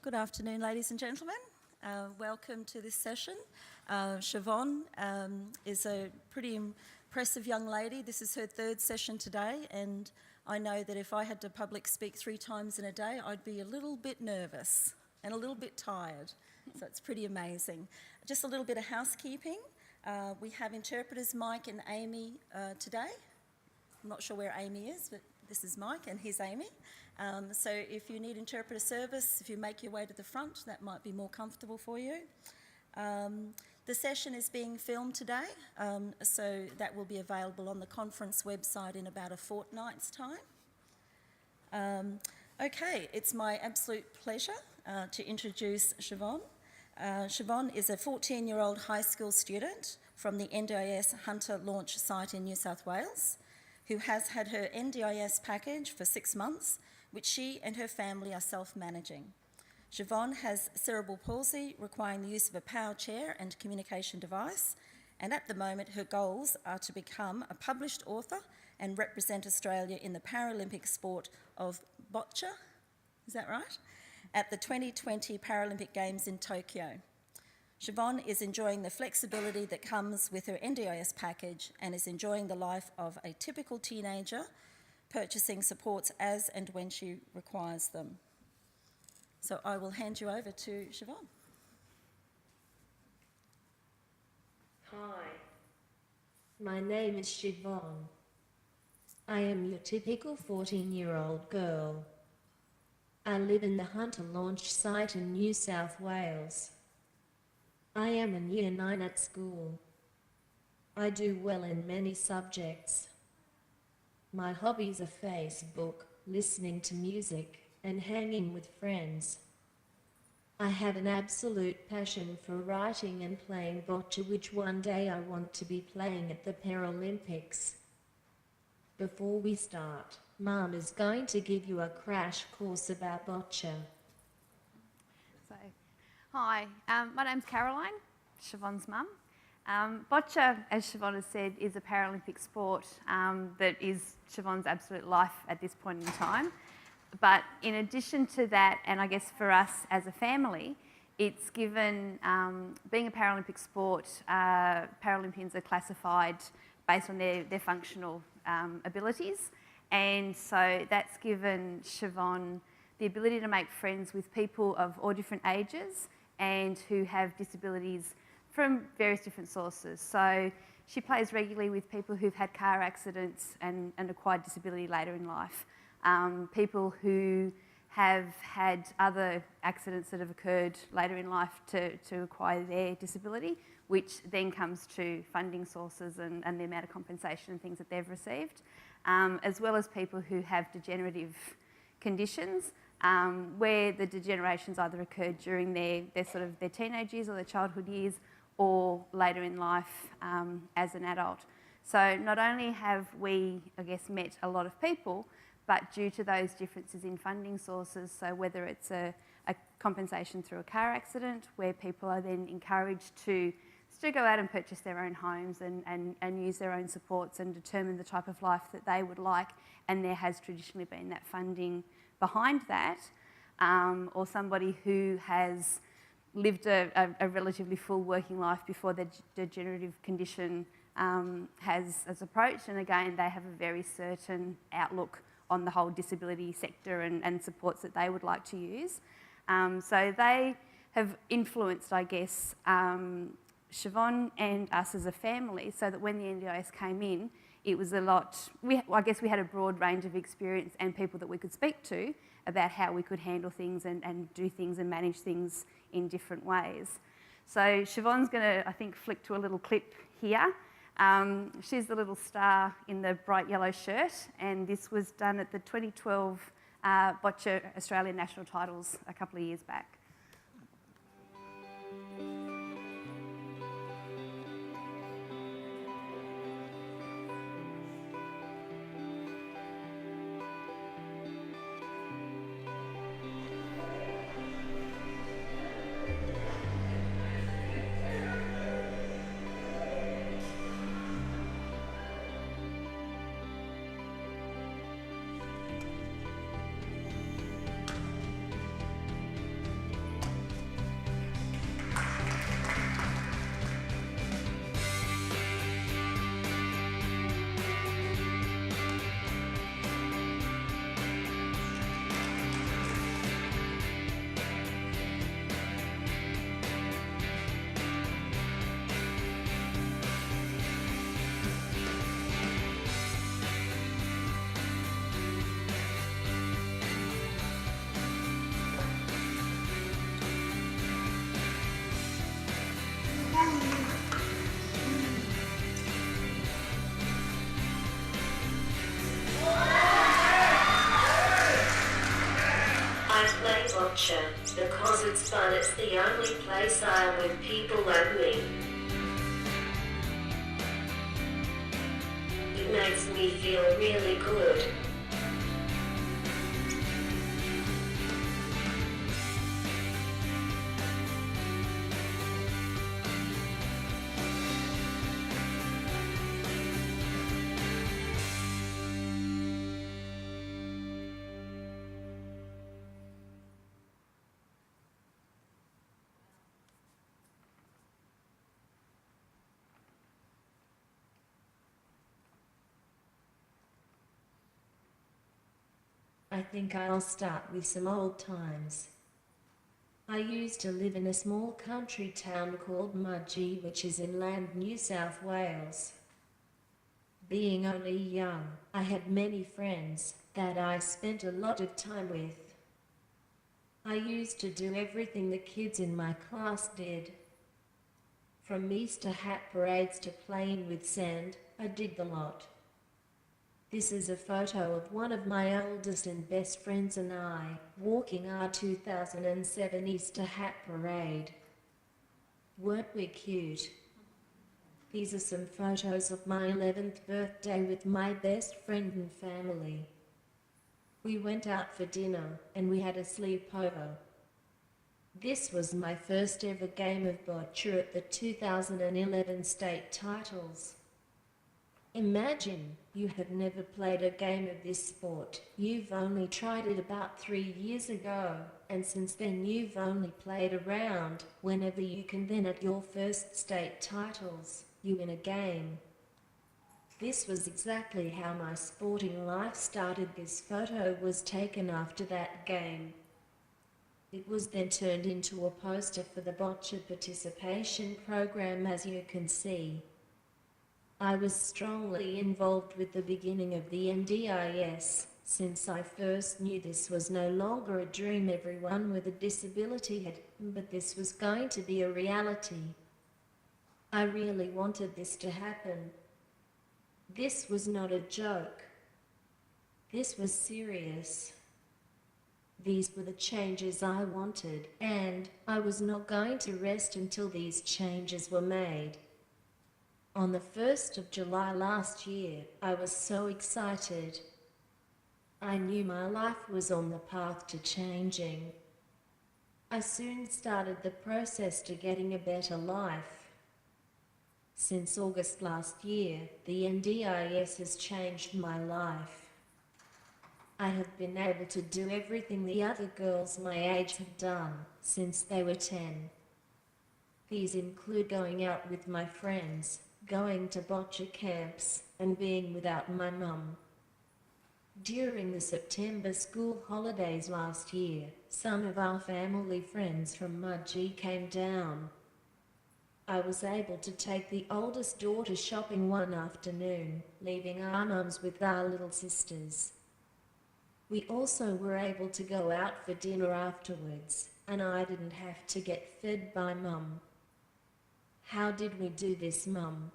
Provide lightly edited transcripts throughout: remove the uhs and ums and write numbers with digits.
Good afternoon, ladies and gentlemen. Welcome to this session. Siobhan is a pretty impressive young lady. This is her third session today, and I know that if I had to public speak 3 times in a day, I'd be a little bit nervous and a little bit tired. So it's pretty amazing. Just a little bit of housekeeping. We have interpreters Mike and Amy today. I'm not sure where Amy is, but this is Mike and here's Amy. So if you need interpreter service, if you make your way to the front, that might be more comfortable for you. The session is being filmed today, so that will be available on the conference website in about a fortnight's time. Okay, it's my absolute pleasure to introduce Siobhan. Siobhan is a 14-year-old high school student from the NDIS Hunter launch site in New South Wales, who has had her NDIS package for 6 months, which she and her family are self-managing. Siobhan has cerebral palsy, requiring the use of a power chair and communication device, and at the moment her goals are to become a published author and represent Australia in the Paralympic sport of bocce, is that right? At the 2020 Paralympic Games in Tokyo. Siobhan is enjoying the flexibility that comes with her NDIS package and is enjoying the life of a typical teenager, purchasing supports as and when she requires them. So I will hand you over to Siobhan. Hi, my name is Siobhan. I am your typical 14-year-old girl. I live in the Hunter launch site in New South Wales. I am in Year 9 at school. I do well in many subjects. My hobbies are Facebook, listening to music, and hanging with friends. I have an absolute passion for writing and playing bocce, which one day I want to be playing at the Paralympics. Before we start, Mum is going to give you a crash course about bocce. Hi, my name's Caroline, Siobhan's mum. Bocce, as Siobhan has said, is a Paralympic sport that is Siobhan's absolute life at this point in time. But in addition to that, and I guess for us as a family, it's given, being a Paralympic sport, Paralympians are classified based on their functional abilities. And so that's given Siobhan the ability to make friends with people of all different ages and who have disabilities from various different sources. So she plays regularly with people who've had car accidents and acquired disability later in life. People who have had other accidents that have occurred later in life to acquire their disability, which then comes to funding sources and the amount of compensation and things that they've received, as well as people who have degenerative conditions, where the degenerations either occurred during their teenage years or their childhood years or later in life as an adult. So not only have we, I guess, met a lot of people, but due to those differences in funding sources, so whether it's a compensation through a car accident, where people are then encouraged to still go out and purchase their own homes and use their own supports and determine the type of life that they would like, and there has traditionally been that funding behind that, or somebody who has lived a relatively full working life before their degenerative condition has approached, and again they have a very certain outlook on the whole disability sector and supports that they would like to use. So they have influenced, I guess, Siobhan and us as a family, so that when the NDIS came in, it was a lot, I guess we had a broad range of experience and people that we could speak to about how we could handle things and do things and manage things in different ways. So Siobhan's going to, I think, flick to a little clip here. She's the little star in the bright yellow shirt, and this was done at the 2012 Bocce Australian National Titles a couple of years back. bocce, because it's fun. It's the only place I am with people like me. It makes me feel really good. I think I'll start with some old times. I used to live in a small country town called Mudgee, which is inland New South Wales. Being only young, I had many friends that I spent a lot of time with. I used to do everything the kids in my class did. From Easter hat parades to playing with sand, I did the lot. This is a photo of one of my oldest and best friends and I, walking our 2007 Easter hat parade. Weren't we cute? These are some photos of my 11th birthday with my best friend and family. We went out for dinner and we had a sleepover. This was my first ever game of bocce at the 2011 state titles. Imagine you have never played a game of this sport. You've only tried it about 3 years ago, and since then you've only played around whenever you can. Then at your first state titles, you win a game. This was exactly how my sporting life started. This photo was taken after that game. It was then turned into a poster for the bocce participation program, as you can see. I was strongly involved with the beginning of the NDIS, since I first knew this was no longer a dream everyone with a disability had, but this was going to be a reality. I really wanted this to happen. This was not a joke. This was serious. These were the changes I wanted, and I was not going to rest until these changes were made. On the 1st of July last year, I was so excited. I knew my life was on the path to changing. I soon started the process to getting a better life. Since August last year, the NDIS has changed my life. I have been able to do everything the other girls my age have done since they were 10. These include going out with my friends, going to bocce camps, and being without my mum. During the September school holidays last year, some of our family friends from Mudgee came down. I was able to take the oldest daughter shopping one afternoon, leaving our mums with our little sisters. We also were able to go out for dinner afterwards, and I didn't have to get fed by mum. How did we do this, Mum?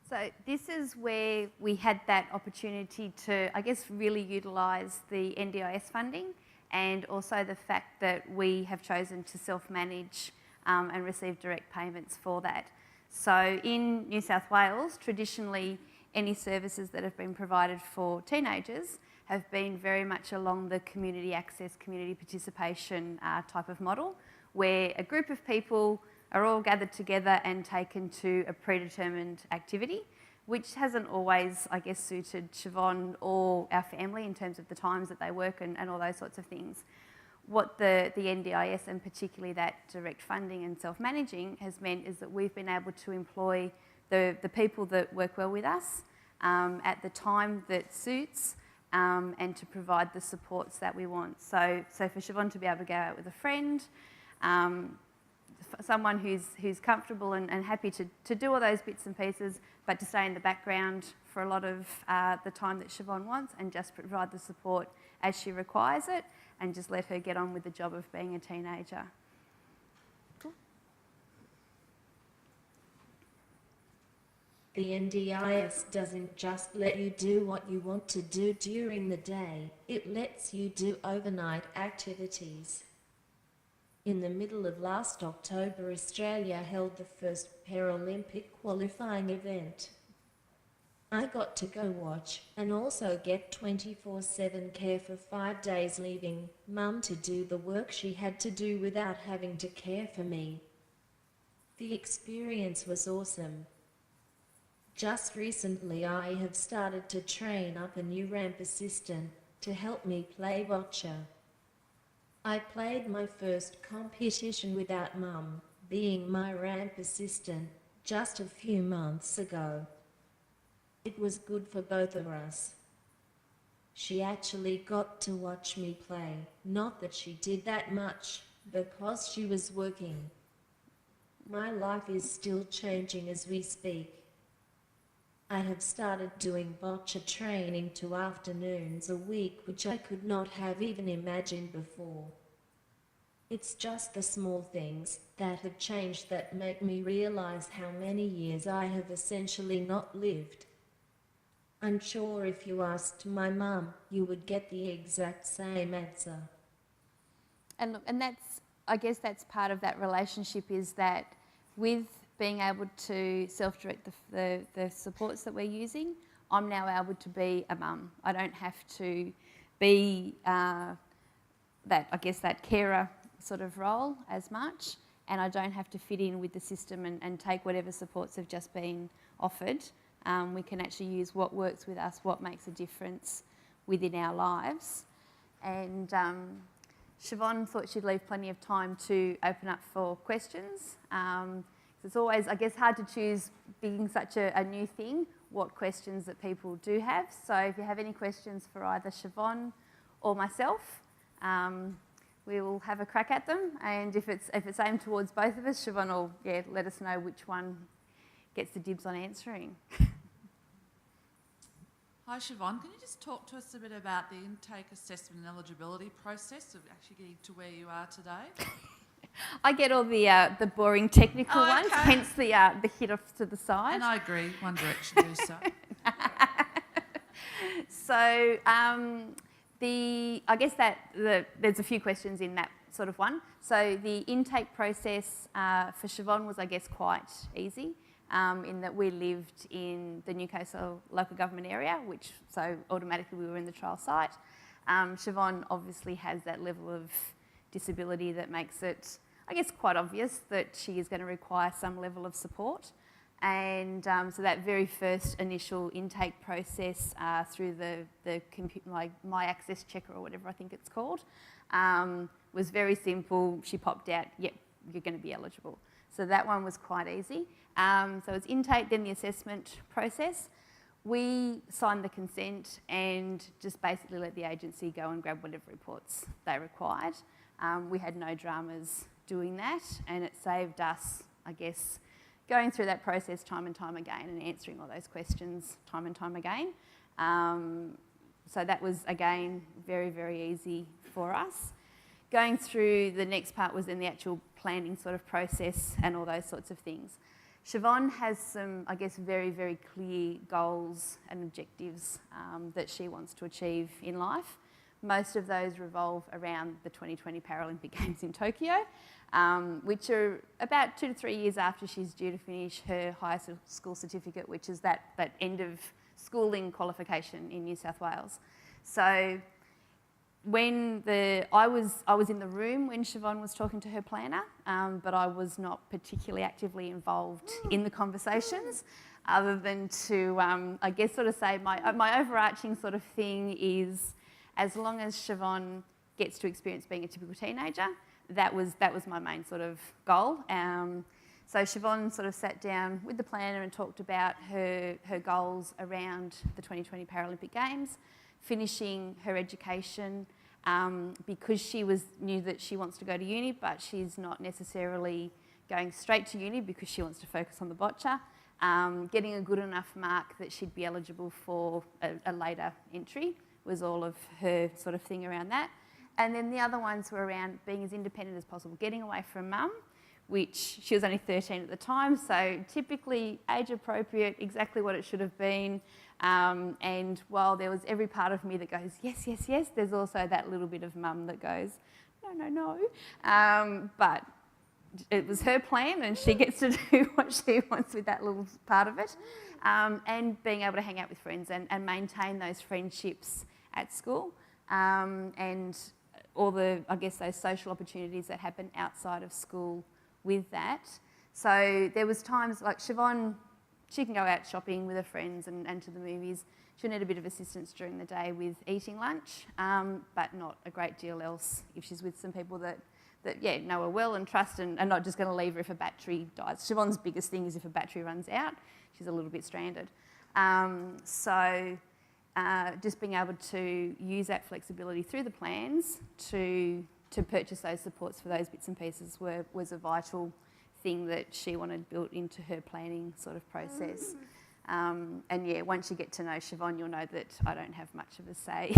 So this is where we had that opportunity to, I guess, really utilise the NDIS funding, and also the fact that we have chosen to self-manage and receive direct payments for that. So in New South Wales, traditionally, any services that have been provided for teenagers have been very much along the community access, community participation type of model, where a group of people are all gathered together and taken to a predetermined activity, which hasn't always, I guess, suited Siobhan or our family in terms of the times that they work and all those sorts of things. What the NDIS, and particularly that direct funding and self-managing, has meant is that we've been able to employ the people that work well with us at the time that suits, and to provide the supports that we want. So for Siobhan to be able to go out with a friend, someone who's comfortable and happy to do all those bits and pieces, but to stay in the background for a lot of the time that Siobhan wants, and just provide the support as she requires it, and just let her get on with the job of being a teenager. Cool. The NDIS doesn't just let you do what you want to do during the day, it lets you do overnight activities. In the middle of last October, Australia held the first Paralympic qualifying event. I got to go watch and also get 24/7 care for 5 days, leaving Mum to do the work she had to do without having to care for me. The experience was awesome. Just recently I have started to train up a new ramp assistant to help me play bocce. I played my first competition without Mum being my ramp assistant just a few months ago. It was good for both of us. She actually got to watch me play, not that she did that much, because she was working. My life is still changing as we speak. I have started doing bocce training 2 afternoons a week, which I could not have even imagined before. It's just the small things that have changed that make me realize how many years I have essentially not lived. I'm sure if you asked my mum, you would get the exact same answer. And look, and that's, I guess that's part of that relationship, is that with being able to self-direct the supports that we're using, I'm now able to be a mum. I don't have to be that carer sort of role as much, and I don't have to fit in with the system and take whatever supports have just been offered. We can actually use what works with us, what makes a difference within our lives. And Siobhan thought she'd leave plenty of time to open up for questions. It's always, I guess, hard to choose, being such a new thing, what questions that people do have. So if you have any questions for either Siobhan or myself, we will have a crack at them. And if it's aimed towards both of us, Siobhan will let us know which one gets the dibs on answering. Hi Siobhan, can you just talk to us a bit about the intake assessment and eligibility process of actually getting to where you are today? I get all the boring technical ones, hence the hit off to the side. And I agree, One Direction do so. So I guess that there's a few questions in that sort of one. So the intake process for Siobhan was, I guess, quite easy. In that we lived in the Newcastle local government area, so automatically we were in the trial site. Siobhan obviously has that level of disability that makes it, I guess, quite obvious that she is going to require some level of support. And so that very first initial intake process through the computer, like My Access Checker or whatever I think it's called, was very simple. She popped out, yep, you're going to be eligible. So that one was quite easy. So it's intake, then the assessment process. We signed the consent and just basically let the agency go and grab whatever reports they required. We had no dramas doing that, and it saved us, I guess, going through that process time and time again and answering all those questions time and time again. So that was, again, very, very easy for us. Going through the next part was then the actual planning sort of process and all those sorts of things. Siobhan has some, I guess, very, very clear goals and objectives that she wants to achieve in life. Most of those revolve around the 2020 Paralympic Games in Tokyo, which are about 2 to 3 years after she's due to finish her higher school certificate, which is that end of schooling qualification in New South Wales. So when I was in the room when Siobhan was talking to her planner, but I was not particularly actively involved in the conversations, other than to, I guess, sort of say my overarching sort of thing is, as long as Siobhan gets to experience being a typical teenager, that was my main sort of goal. So Siobhan sort of sat down with the planner and talked about her goals around the 2020 Paralympic Games, finishing her education, because she knew that she wants to go to uni, but she's not necessarily going straight to uni because she wants to focus on the bocce, getting a good enough mark that she'd be eligible for a later entry was all of her sort of thing around that. And then the other ones were around being as independent as possible, getting away from mum, which she was only 13 at the time, so typically age appropriate, exactly what it should have been. And while there was every part of me that goes, yes, yes, yes, there's also that little bit of mum that goes, no, no, no. But it was her plan and she gets to do what she wants with that little part of it. And being able to hang out with friends and maintain those friendships at school. And all the, I guess, those social opportunities that happen outside of school with that. So there was times like Siobhan, she can go out shopping with her friends and to the movies. She'll need a bit of assistance during the day with eating lunch, but not a great deal else if she's with some people that know her well and trust and are not just going to leave her if a battery dies. Siobhan's biggest thing is if a battery runs out, she's a little bit stranded. Just being able to use that flexibility through the plans to purchase those supports for those bits and pieces was a vital thing that she wanted built into her planning sort of process. And yeah, once you get to know Siobhan, you'll know that I don't have much of a say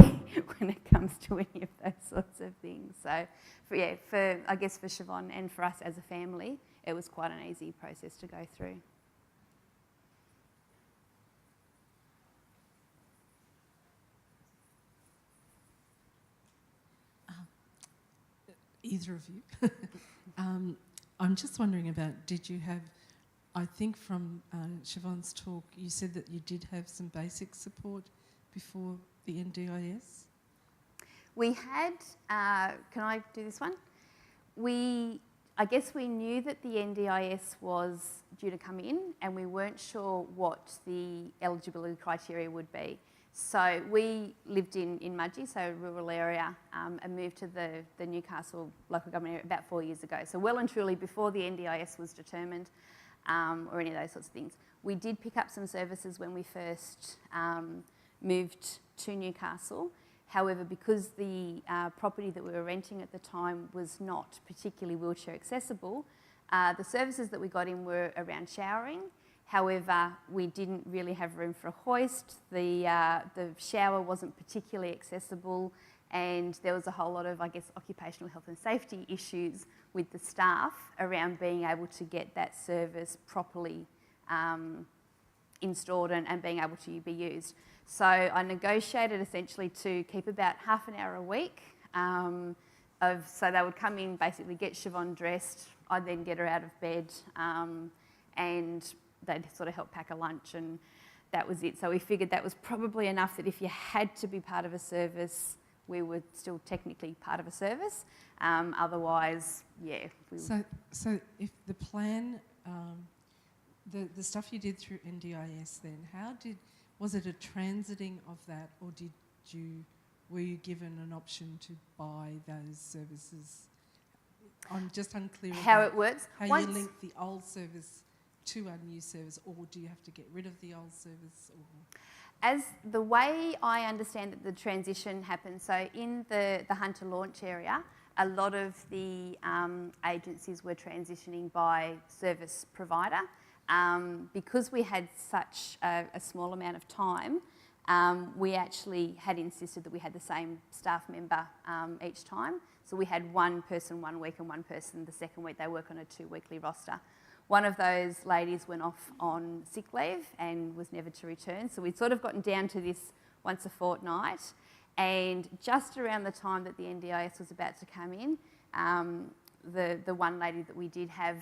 when it comes to any of those sorts of things. So, for Siobhan and for us as a family, it was quite an easy process to go through. Either of you. I'm just wondering about, did you have, I think from Siobhan's talk, you said that you did have some basic support before the NDIS? We had, can I do this one? I guess we knew that the NDIS was due to come in and we weren't sure what the eligibility criteria would be. So we lived in Mudgee, so a rural area, and moved to the Newcastle local government area about 4 years ago. So well and truly before the NDIS was determined or any of those sorts of things. We did pick up some services when we first moved to Newcastle. However, because the property that we were renting at the time was not particularly wheelchair accessible, the services that we got in were around showering. However, we didn't really have room for a hoist. The shower wasn't particularly accessible, and there was a whole lot of, I guess, occupational health and safety issues with the staff around being able to get that service properly installed and being able to be used. So I negotiated essentially to keep about half an hour a week. So they would come in, basically get Siobhan dressed. I'd then get her out of bed, and they'd sort of help pack a lunch, and that was it. So we figured that was probably enough that if you had to be part of a service, we were still technically part of a service. Otherwise, yeah. So if the plan, the stuff you did through NDIS then, was it a transiting of that, or were you given an option to buy those services? I'm just unclear how it works. How you link the old service to a new service, or do you have to get rid of the old service? Or? As the way I understand that the transition happens, so in the Hunter launch area, a lot of the agencies were transitioning by service provider. Because we had such a small amount of time, we actually had insisted that we had the same staff member each time. So we had one person 1 week and one person the second week. They work on a 2-weekly roster. One of those ladies went off on sick leave and was never to return. So we'd sort of gotten down to this once a fortnight. And just around the time that the NDIS was about to come in, the one lady that we did have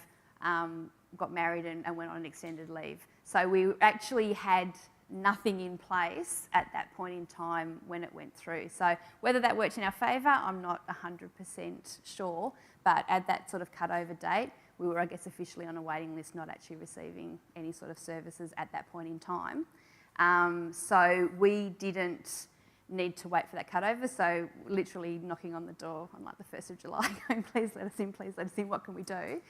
got married and went on an extended leave. So we actually had nothing in place at that point in time when it went through. So whether that worked in our favour, I'm not 100% sure. But at that sort of cut-over date, we were, I guess, officially on a waiting list, not actually receiving any sort of services at that point in time. So we didn't need to wait for that cutover, so literally knocking on the door on like the 1st of July going, please let us in, what can we do?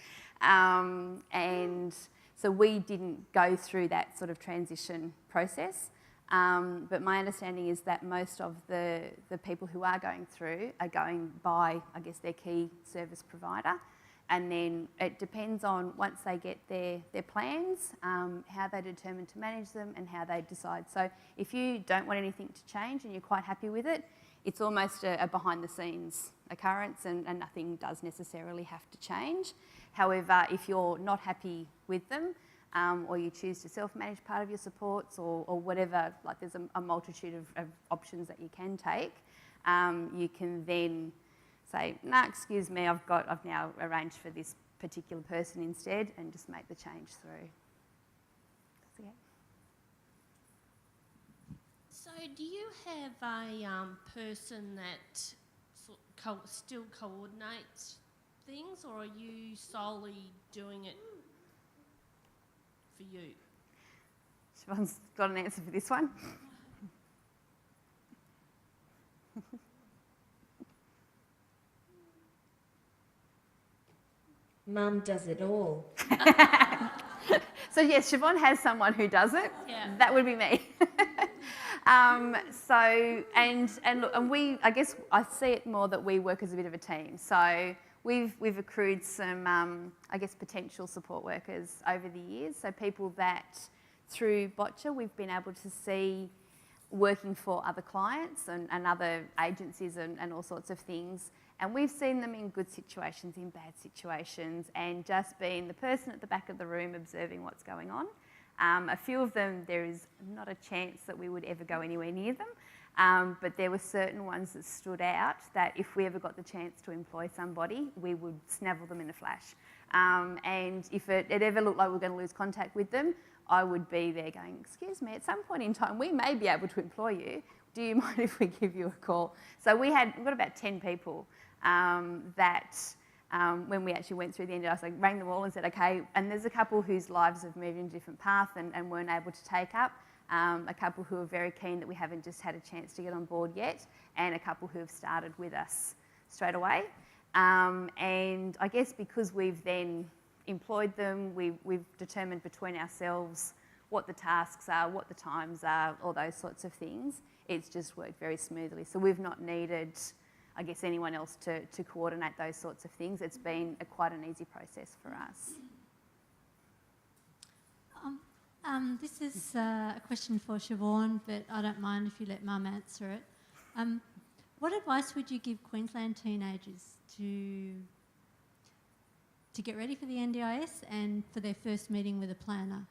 And so we didn't go through that sort of transition process, but my understanding is that most of the people who are going through are going by, I guess, their key service provider. And then it depends on, once they get their plans, how they determine to manage them and how they decide. So if you don't want anything to change and you're quite happy with it, it's almost a behind-the-scenes occurrence, and nothing does necessarily have to change. However, if you're not happy with them, or you choose to self-manage part of your supports, or whatever, like there's a multitude of options that you can take, you can then say, "No, excuse me, I've now arranged for this particular person instead," and just make the change through. So, yeah. So do you have a person that still coordinates things, or are you solely doing it for you? Siobhan's got an answer for this one. Mum does it all. So yes, Siobhan has someone who does it. Yeah. That would be me. Look, I guess I see it more that we work as a bit of a team. So we've accrued some, I guess, potential support workers over the years. So people that through Botcha we've been able to see working for other clients and other agencies and all sorts of things. And we've seen them in good situations, in bad situations, and just being the person at the back of the room observing what's going on. A few of them, there is not a chance that we would ever go anywhere near them, but there were certain ones that stood out that if we ever got the chance to employ somebody, we would snavel them in a flash. And if it ever looked like we were going to lose contact with them, I would be there going, "Excuse me, at some point in time, we may be able to employ you. Do you mind if we give you a call?" So we've got about 10 people when we actually went through the end, I rang them all and said, "Okay," and there's a couple whose lives have moved in a different path and weren't able to take up, a couple who are very keen that we haven't just had a chance to get on board yet, and a couple who have started with us straight away. And I guess because we've then employed them, we've determined between ourselves what the tasks are, what the times are, all those sorts of things. It's just worked very smoothly. So we've not needed, I guess, anyone else to coordinate those sorts of things. It's been quite an easy process for us. This is a question for Siobhan, but I don't mind if you let Mum answer it. What advice would you give Queensland teenagers to get ready for the NDIS and for their first meeting with a planner?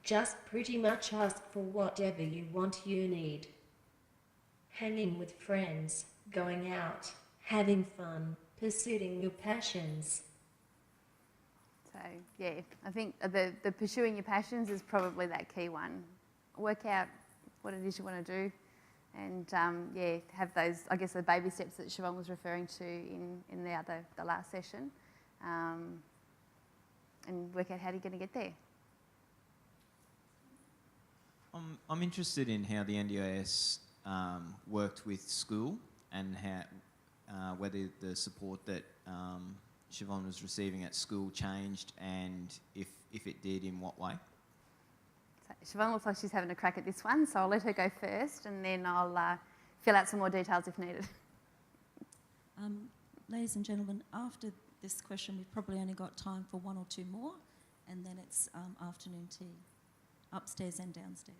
Just pretty much ask for whatever you want you need. Hanging with friends, going out, having fun, pursuing your passions. So yeah, I think the pursuing your passions is probably that key one. Work out what it is you want to do, and yeah, have those, I guess, the baby steps that Siobhan was referring to in the last session, and work out how you're going to get there. I'm interested in how the NDIS worked with school and how whether the support that Siobhan was receiving at school changed, and if it did, in what way? So Siobhan looks like she's having a crack at this one, so I'll let her go first, and then I'll fill out some more details if needed. Ladies and gentlemen, after this question, we've probably only got time for one or two more, and then it's afternoon tea, upstairs and downstairs.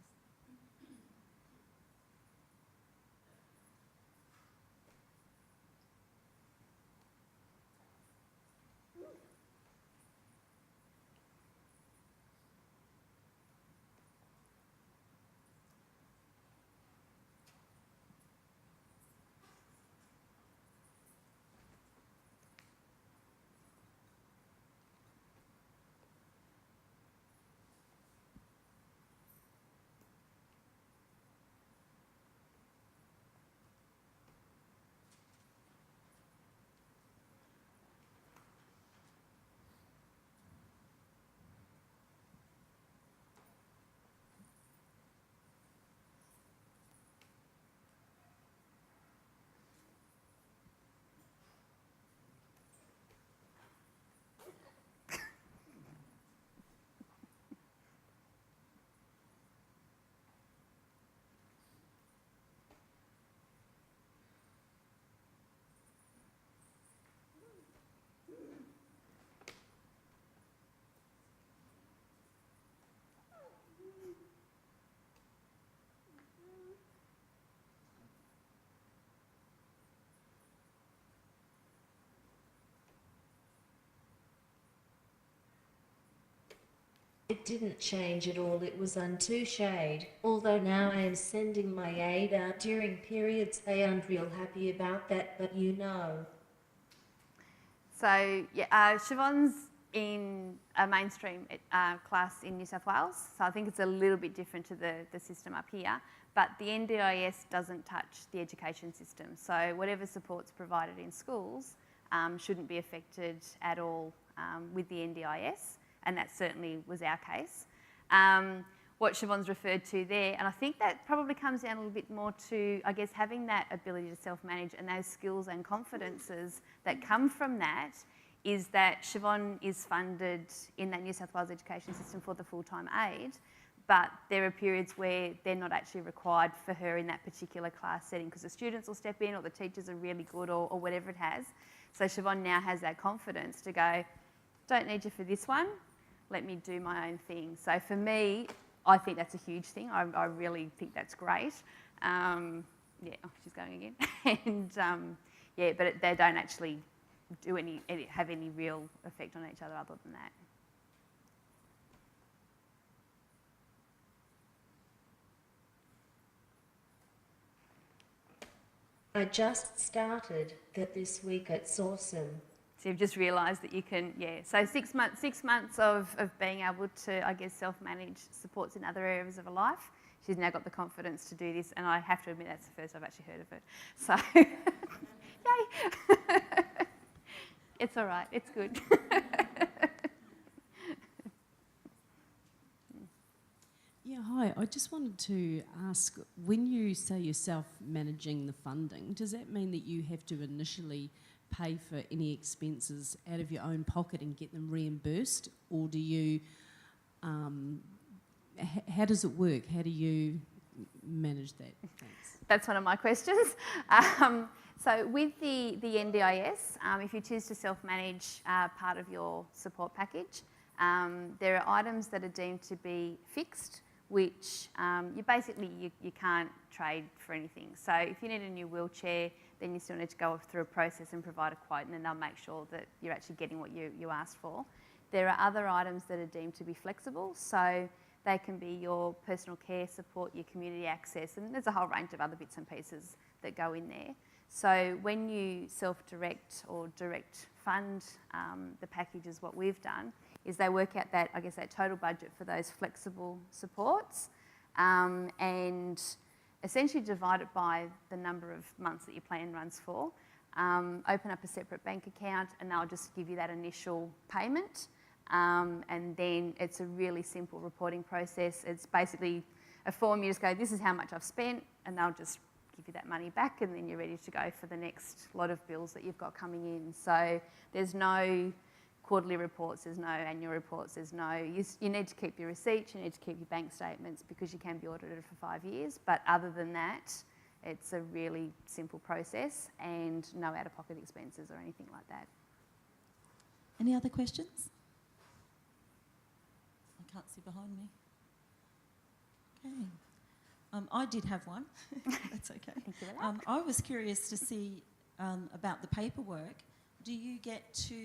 It didn't change at all, it was unto shade. Although now I am sending my aid out during periods they aren't real happy about that, but you know. So yeah, Siobhan's in a mainstream class in New South Wales, so I think it's a little bit different to the system up here, but the NDIS doesn't touch the education system. So whatever support's provided in schools shouldn't be affected at all with the NDIS. And that certainly was our case. What Siobhan's referred to there, and I think that probably comes down a little bit more to, I guess, having that ability to self-manage and those skills and confidences that come from that, is that Siobhan is funded in that New South Wales education system for the full-time aid, but there are periods where they're not actually required for her in that particular class setting because the students will step in or the teachers are really good or whatever it has. So Siobhan now has that confidence to go, don't need you for this one, let me do my own thing. So for me, I think that's a huge thing. I really think that's great. Yeah, oh, she's going again. And yeah, but they don't actually have any real effect on each other other than that. I just started that this week, it's awesome. So you've just realised that you can, yeah. So 6 months of being able to, I guess, self-manage supports in other areas of her life. She's now got the confidence to do this, and I have to admit that's the first I've actually heard of it. So, yay! It's all right. It's good. Yeah, hi. I just wanted to ask, when you say you're self-managing the funding, does that mean that you have to initially pay for any expenses out of your own pocket and get them reimbursed, or do you, how does it work? How do you manage that? Thanks. That's one of my questions. So with the NDIS, if you choose to self-manage part of your support package, there are items that are deemed to be fixed, which you can't trade for anything. So if you need a new wheelchair, then you still need to go through a process and provide a quote, and then they'll make sure that you're actually getting what you asked for. There are other items that are deemed to be flexible, so They can be your personal care support, your community access, and there's a whole range of other bits and pieces that go in there. So when you self-direct or direct fund the packages, what we've done is they work out that, I guess, that total budget for those flexible supports and essentially divide it by the number of months that your plan runs for. Open up a separate bank account and they'll just give you that initial payment. And then it's a really simple reporting process. It's basically a form, you just go, this is how much I've spent, and they'll just give you that money back, and then you're ready to go for the next lot of bills that you've got coming in. So there's no quarterly reports, there's no annual reports, there's no, you need to keep your receipts, you need to keep your bank statements because you can be audited for 5 years. But other than that, it's a really simple process and no out-of-pocket expenses or anything like that. Any other questions? I can't see behind me. Okay. I did have one. That's okay. Thank you for that. I was curious to see about the paperwork. Do you get to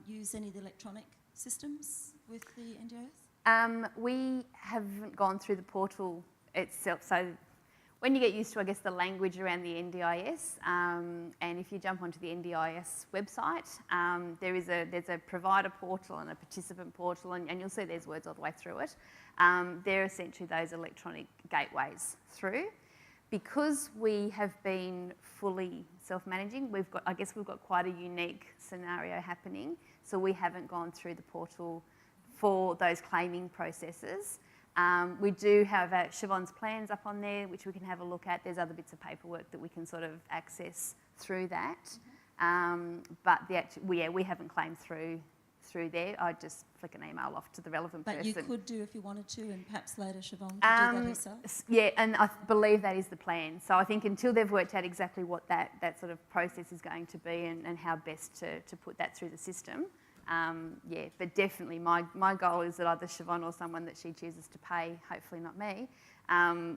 use any of the electronic systems with the NDIS? We haven't gone through the portal itself. So when you get used to, I guess, the language around the NDIS, and if you jump onto the NDIS website, there's a provider portal and a participant portal, and you'll see there's words all the way through it. They're essentially those electronic gateways through. Because we have been fully self-managing, we've got quite a unique scenario happening. So we haven't gone through the portal for those claiming processes. We do have Siobhan's plans up on there, which we can have a look at. There's other bits of paperwork that we can sort of access through that. But we haven't claimed through there. I just flick an email off to the relevant person. But you could do if you wanted to, and perhaps later Siobhan could do that herself. Yeah, and I believe that is the plan. So I think until they've worked out exactly what that sort of process is going to be and how best to put that through the system, but definitely my goal is that either Siobhan or someone that she chooses to pay, hopefully not me,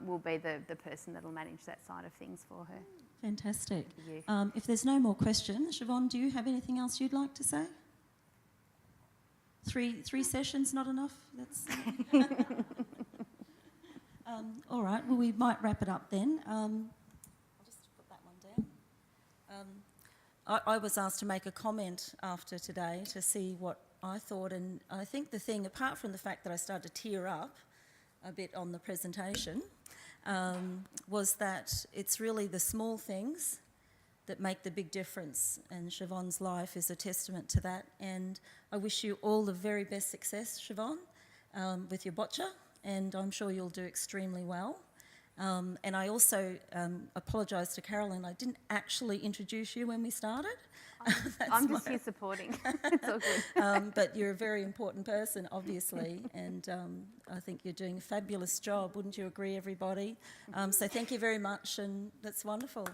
will be the person that will manage that side of things for her. Fantastic. Thank you. If there's no more questions, Siobhan, do you have anything else you'd like to say? Three sessions, not enough? That's all right, well, we might wrap it up then. I'll just put that one down. I was asked to make a comment after today to see what I thought, and I think the thing, apart from the fact that I started to tear up a bit on the presentation, was that it's really the small things that make the big difference, and Siobhan's life is a testament to that. And I wish you all the very best success, Siobhan, with your boccia, and I'm sure you'll do extremely well. And I also apologise to Carolyn, I didn't actually introduce you when we started. I'm just here supporting. It's all good. But you're a very important person, obviously, and I think you're doing a fabulous job. Wouldn't you agree, everybody? So thank you very much, and that's wonderful.